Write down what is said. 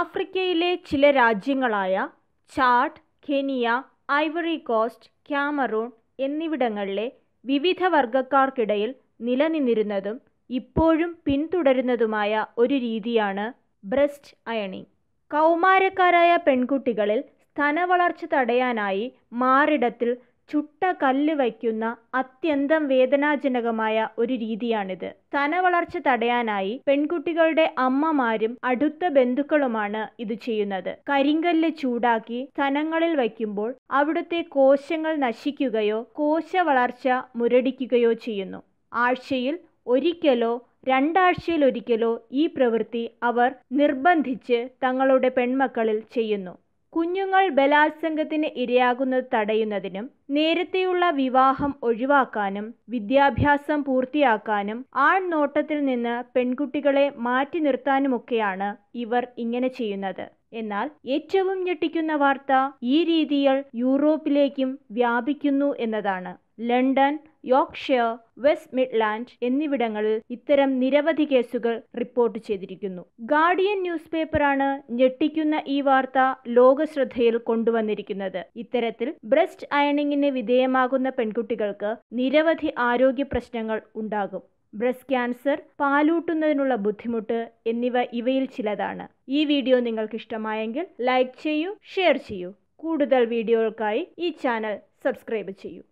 ആഫ്രിക്കയിലെ ചില രാജ്യങ്ങളായ Chad, Kenya, Ivory Coast, Cameroon എന്നിവിടങ്ങളിലെ വിവിധ വർഗക്കാർക്കിടയിൽ നിലനിന്നിരുന്നതും ഇപ്പോഴും പിന്തുടരുന്നതുമായ ഒരു രീതിയാണ് ബ്രസ്റ്റ് അയണിങ്. കൗമാരക്കാരായ പെൺകുട്ടികളിൽ സ്തനവളർച്ച തടയാനായി മാറിടത്തിൽ ചുട്ട കല്ല് വയ്ക്കുന്ന അത്യന്തം വേദനാജനകമായ ഒരു രീതിയാണിത്. സ്തനവളർച്ച തടയാനായി പെൺകുട്ടികളുടെ അമ്മമാരും അടുത്ത ബന്ധുക്കളുമാണ് ഇത് ചെയ്യുന്നത്. കരിങ്കല്ല് ചൂടാക്കി സ്തനങ്ങളിൽ വയ്ക്കുമ്പോൾ അവിടുത്തെ കോശങ്ങൾ നശിക്കുകയോ കോശവളർച്ച മുരടിക്കുകയോ ചെയ്യുന്നു. ആഴ്ചയിൽ ഒരിക്കലോ രണ്ടാഴ്ചയിലൊരിക്കലോ ഈ പ്രവൃത്തി അവർ നിർബന്ധിച്ച് തങ്ങളുടെ പെൺമക്കളിൽ ചെയ്യുന്നു. കുഞ്ഞുങ്ങൾ ബലാത്സംഗത്തിന് ഇരയാകുന്നത് തടയുന്നതിനും നേരത്തെയുള്ള വിവാഹം ഒഴിവാക്കാനും വിദ്യാഭ്യാസം പൂർത്തിയാക്കാനും ആൺനോട്ടത്തിൽ നിന്ന് പെൺകുട്ടികളെ മാറ്റി നിർത്താനുമൊക്കെയാണ് ഇവർ ഇങ്ങനെ ചെയ്യുന്നത്. എന്നാൽ ഏറ്റവും ഞെട്ടിക്കുന്ന വാർത്ത ഈ രീതികൾ യൂറോപ്പിലേക്കും വ്യാപിക്കുന്നു എന്നതാണ്. ലണ്ടൻ, യോർക്ക്ഷയർ, വെസ്റ്റ് മിഡ്ലാൻഡ് എന്നിവിടങ്ങളിൽ ഇത്തരം നിരവധി കേസുകൾ റിപ്പോർട്ട് ചെയ്തിരിക്കുന്നു. ഗാർഡിയൻ ന്യൂസ് പേപ്പറാണ് ഞെട്ടിക്കുന്ന ഈ വാർത്ത ലോകശ്രദ്ധയിൽ കൊണ്ടുവന്നിരിക്കുന്നത്. ഇത്തരത്തിൽ ബ്രസ്റ്റ് അയണിങ്ങിന് വിധേയമാകുന്ന പെൺകുട്ടികൾക്ക് നിരവധി ആരോഗ്യ പ്രശ്നങ്ങൾ ഉണ്ടാകും. ബ്രസ്റ്റ് ക്യാൻസർ, പാലൂട്ടുന്നതിനുള്ള ബുദ്ധിമുട്ട് എന്നിവ ഇവയിൽ ചിലതാണ്. ഈ വീഡിയോ നിങ്ങൾക്ക് ഇഷ്ടമായെങ്കിൽ ലൈക്ക് ചെയ്യൂ, ഷെയർ ചെയ്യൂ. കൂടുതൽ വീഡിയോകൾക്കായി ഈ ചാനൽ സബ്സ്ക്രൈബ് ചെയ്യൂ.